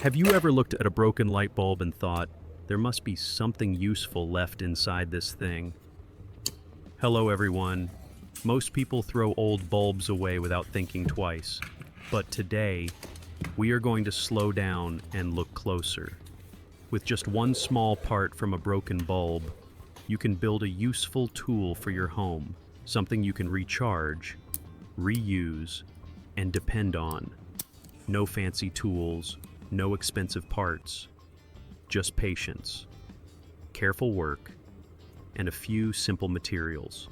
Have you ever looked at a broken light bulb and thought, there must be something useful left inside this thing? Hello everyone. Most people throw old bulbs away without thinking twice. But today, we are going to slow down and look closer. With just one small part from a broken bulb, you can build a useful tool for your home, something you can recharge, reuse, and depend on. No fancy tools, no expensive parts, just patience, careful work, and a few simple materials.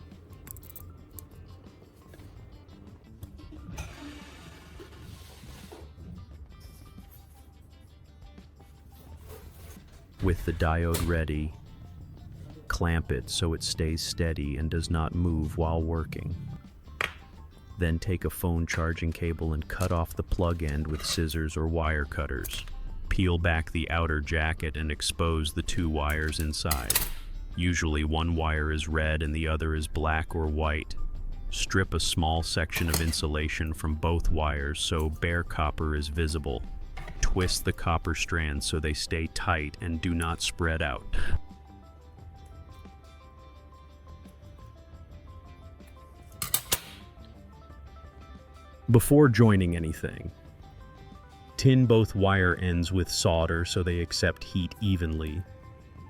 With the diode ready, clamp it so it stays steady and does not move while working. Then take a phone charging cable and cut off the plug end with scissors or wire cutters. Peel back the outer jacket and expose the two wires inside. Usually one wire is red and the other is black or white. Strip a small section of insulation from both wires so bare copper is visible. Twist the copper strands so they stay tight and do not spread out. Before joining anything, tin both wire ends with solder so they accept heat evenly.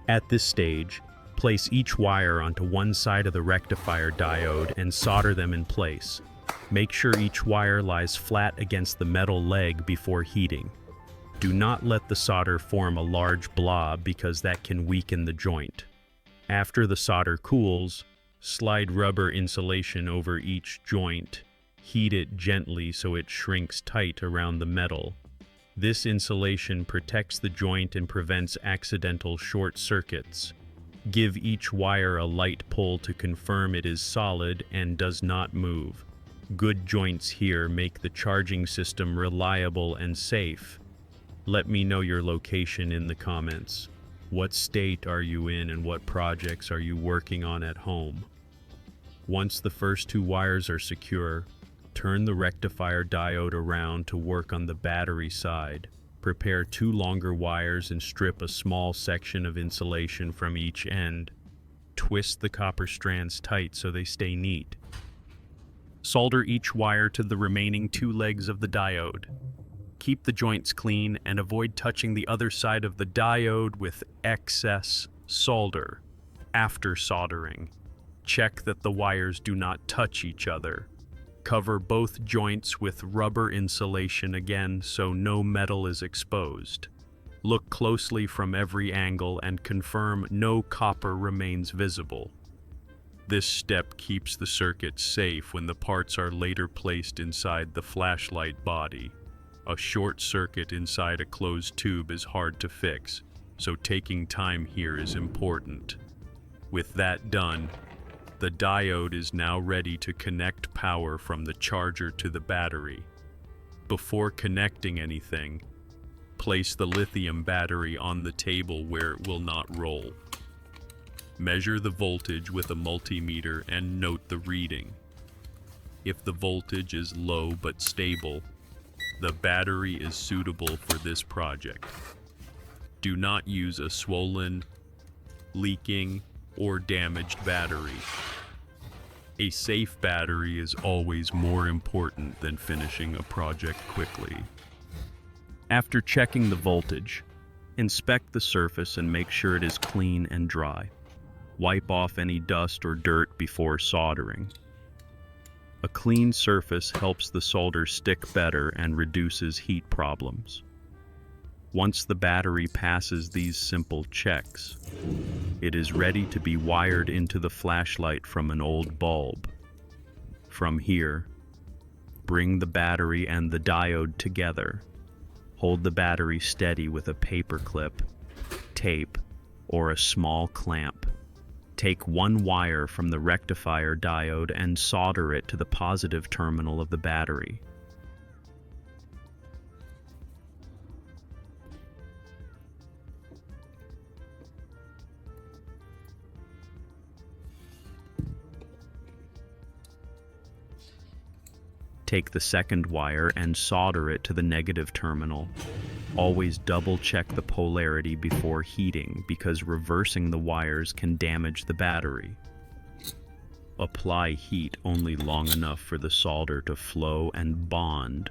At this stage, place each wire onto one side of the rectifier diode and solder them in place. Make sure each wire lies flat against the metal leg before heating. Do not let the solder form a large blob because that can weaken the joint. After the solder cools, slide rubber insulation over each joint. Heat it gently so it shrinks tight around the metal. This insulation protects the joint and prevents accidental short circuits. Give each wire a light pull to confirm it is solid and does not move. Good joints here make the charging system reliable and safe. Let me know your location in the comments. What state are you in and what projects are you working on at home? Once the first two wires are secure, turn the rectifier diode around to work on the battery side. Prepare two longer wires and strip a small section of insulation from each end. Twist the copper strands tight so they stay neat. Solder each wire to the remaining two legs of the diode. Keep the joints clean and avoid touching the other side of the diode with excess solder. After soldering, check that the wires do not touch each other. Cover both joints with rubber insulation again so no metal is exposed. Look closely from every angle and confirm no copper remains visible. This step keeps the circuit safe when the parts are later placed inside the flashlight body. A short circuit inside a closed tube is hard to fix, so taking time here is important. With that done, the diode is now ready to connect power from the charger to the battery. Before connecting anything, place the lithium battery on the table where it will not roll. Measure the voltage with a multimeter and note the reading. If the voltage is low but stable, the battery is suitable for this project. Do not use a swollen, leaking, or damaged battery. A safe battery is always more important than finishing a project quickly. After checking the voltage, inspect the surface and make sure it is clean and dry. Wipe off any dust or dirt before soldering. A clean surface helps the solder stick better and reduces heat problems. Once the battery passes these simple checks, it is ready to be wired into the flashlight from an old bulb. From here, bring the battery and the diode together. Hold the battery steady with a paper clip, tape, or a small clamp. Take one wire from the rectifier diode and solder it to the positive terminal of the battery. Take the second wire and solder it to the negative terminal. Always double-check the polarity before heating because reversing the wires can damage the battery. Apply heat only long enough for the solder to flow and bond.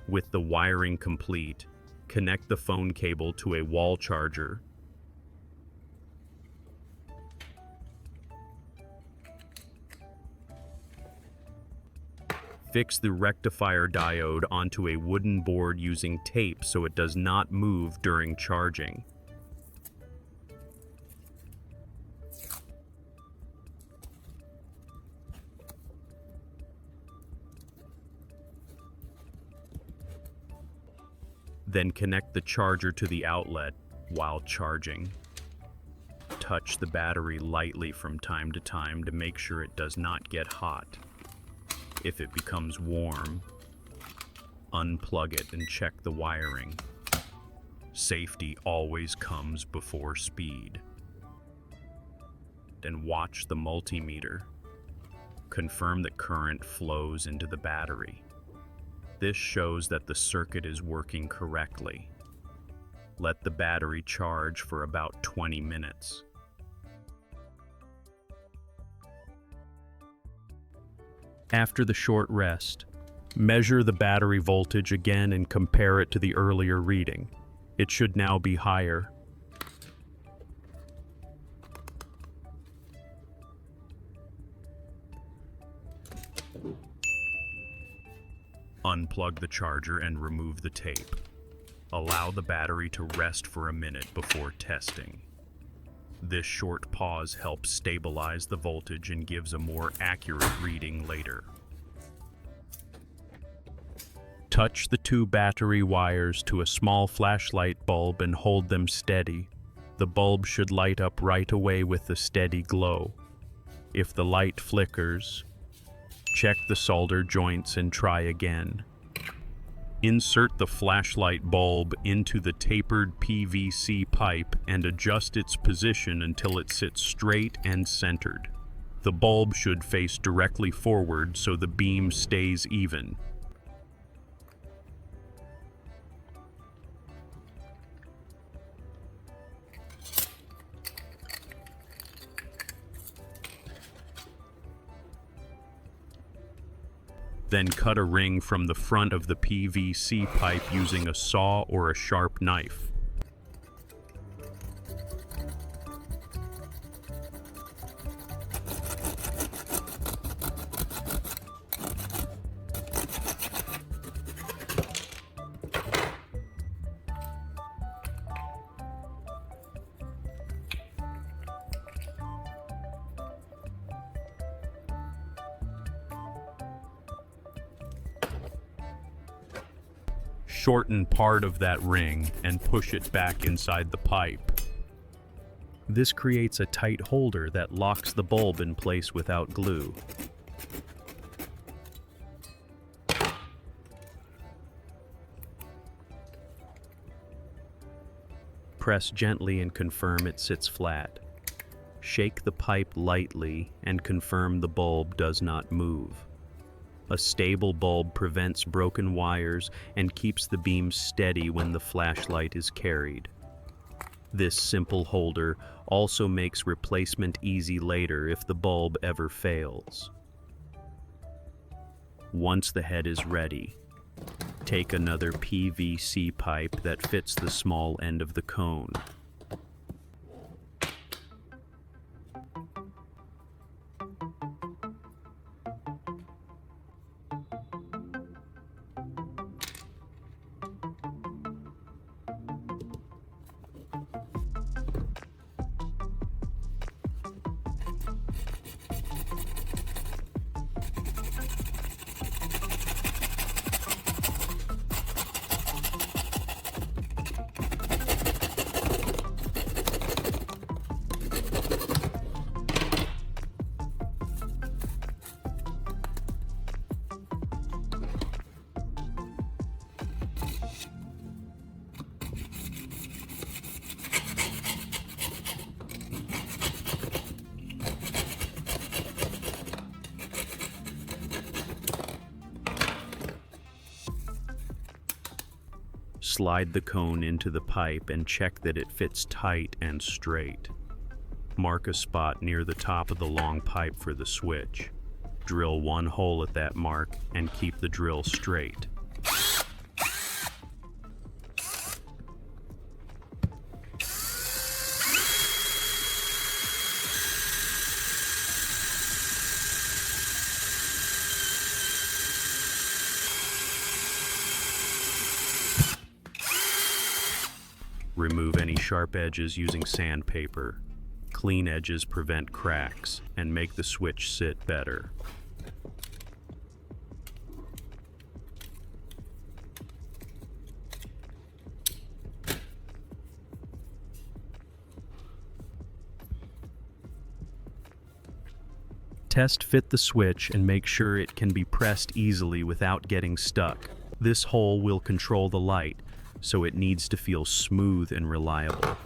With the wiring complete, connect the phone cable to a wall charger. Fix the rectifier diode onto a wooden board using tape so it does not move during charging. Then connect the charger to the outlet while charging. Touch the battery lightly from time to time to make sure it does not get hot. If it becomes warm, unplug it and check the wiring. Safety always comes before speed. Then watch the multimeter. Confirm that current flows into the battery. This shows that the circuit is working correctly. Let the battery charge for about 20 minutes. After the short rest, measure the battery voltage again and compare it to the earlier reading. It should now be higher. Unplug the charger and remove the tape. Allow the battery to rest for a minute before testing. This short pause helps stabilize the voltage and gives a more accurate reading later. Touch the two battery wires to a small flashlight bulb and hold them steady. The bulb should light up right away with a steady glow. If the light flickers, check the solder joints and try again. Insert the flashlight bulb into the tapered PVC pipe and adjust its position until it sits straight and centered. The bulb should face directly forward so the beam stays even. Then cut a ring from the front of the PVC pipe using a saw or a sharp knife. Shorten part of that ring and push it back inside the pipe. This creates a tight holder that locks the bulb in place without glue. Press gently and confirm it sits flat. Shake the pipe lightly and confirm the bulb does not move. A stable bulb prevents broken wires and keeps the beam steady when the flashlight is carried. This simple holder also makes replacement easy later if the bulb ever fails. Once the head is ready, take another PVC pipe that fits the small end of the cone. Slide the cone into the pipe and check that it fits tight and straight. Mark a spot near the top of the long pipe for the switch. Drill one hole at that mark and keep the drill straight. Remove any sharp edges using sandpaper. Clean edges prevent cracks and make the switch sit better. Test fit the switch and make sure it can be pressed easily without getting stuck. This hole will control the light, so it needs to feel smooth and reliable.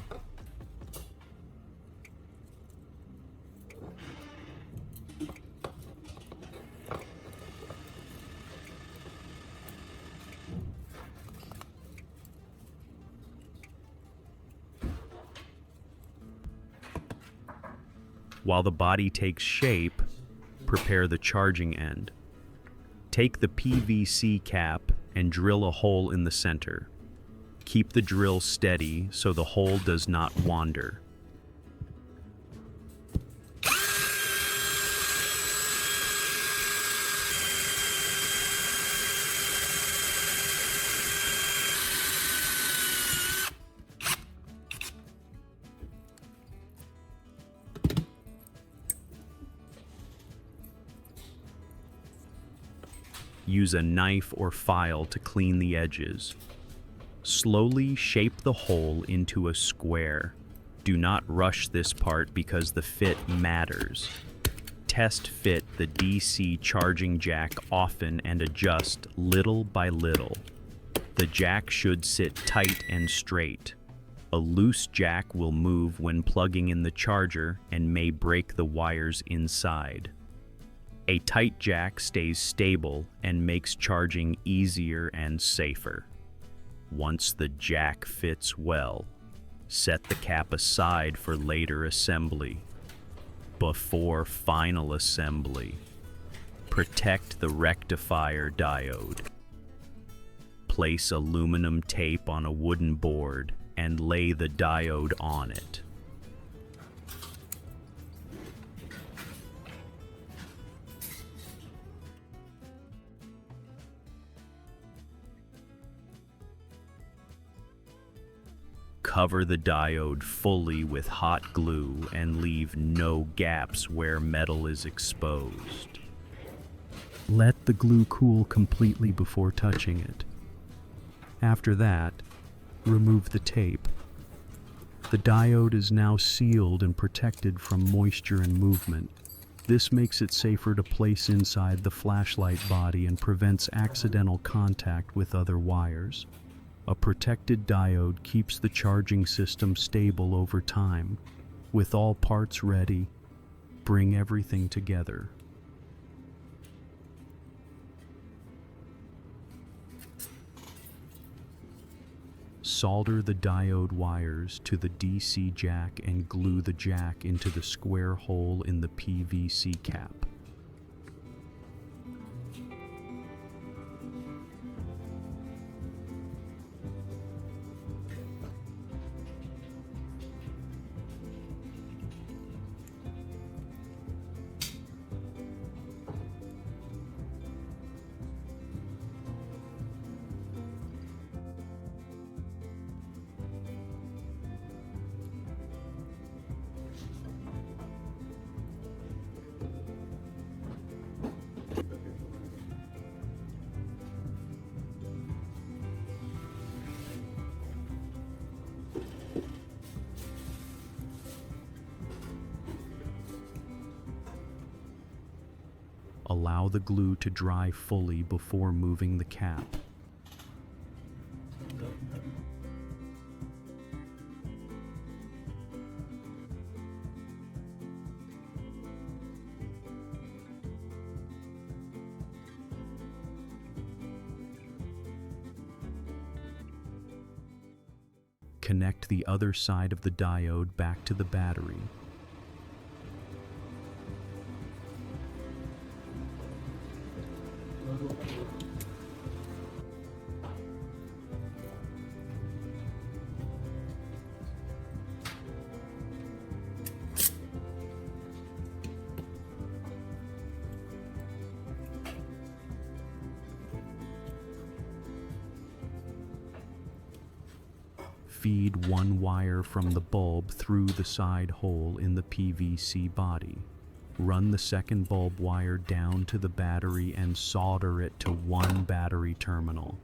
While the body takes shape, prepare the charging end. Take the PVC cap and drill a hole in the center. Keep the drill steady so the hole does not wander. Use a knife or file to clean the edges. Slowly shape the hole into a square. Do not rush this part because the fit matters. Test fit the DC charging jack often and adjust little by little. The jack should sit tight and straight. A loose jack will move when plugging in the charger and may break the wires inside. A tight jack stays stable and makes charging easier and safer. Once the jack fits well, set the cap aside for later assembly. Before final assembly, protect the rectifier diode. Place aluminum tape on a wooden board and lay the diode on it. Cover the diode fully with hot glue and leave no gaps where metal is exposed. Let the glue cool completely before touching it. After that, remove the tape. The diode is now sealed and protected from moisture and movement. This makes it safer to place inside the flashlight body and prevents accidental contact with other wires. A protected diode keeps the charging system stable over time. With all parts ready, bring everything together. Solder the diode wires to the DC jack and glue the jack into the square hole in the PVC cap. Allow the glue to dry fully before moving the cap. connect the other side of the diode back to the battery. Feed one wire from the bulb through the side hole in the PVC body. Run the second bulb wire down to the battery and solder it to one battery terminal.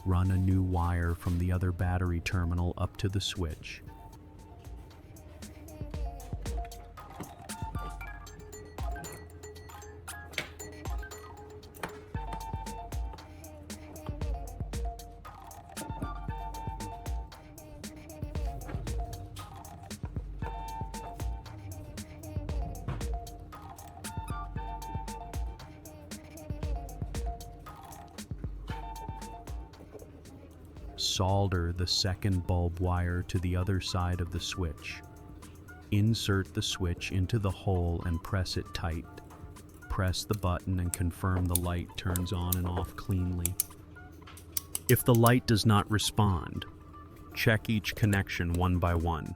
Run a new wire from the other battery terminal up to the switch. Solder the second bulb wire to the other side of the switch. Insert the switch into the hole and press it tight. Press the button and confirm the light turns on and off cleanly. If the light does not respond, check each connection one by one.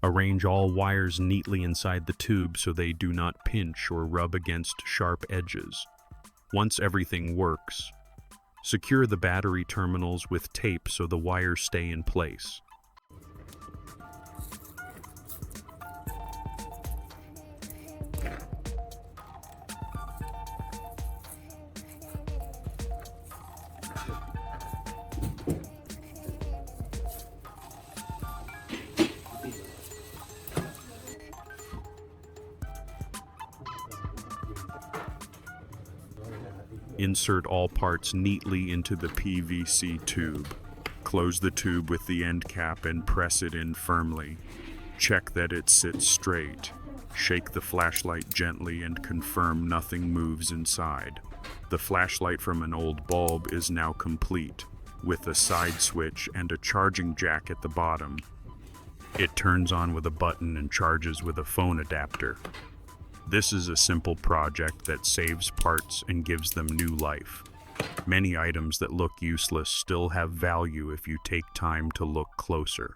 Arrange all wires neatly inside the tube so they do not pinch or rub against sharp edges. Once everything works, secure the battery terminals with tape so the wires stay in place. Insert all parts neatly into the PVC tube. Close the tube with the end cap and press it in firmly. Check that it sits straight. Shake the flashlight gently and confirm nothing moves inside. The flashlight from an old bulb is now complete, with a side switch and a charging jack at the bottom. It turns on with a button and charges with a phone adapter. This is a simple project that saves parts and gives them new life. Many items that look useless still have value if you take time to look closer.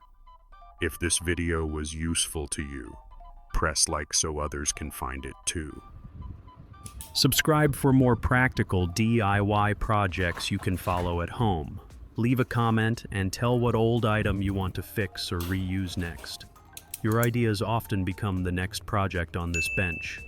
If this video was useful to you, press like so others can find it too. Subscribe for more practical DIY projects you can follow at home. Leave a comment and tell what old item you want to fix or reuse next. Your ideas often become the next project on this bench.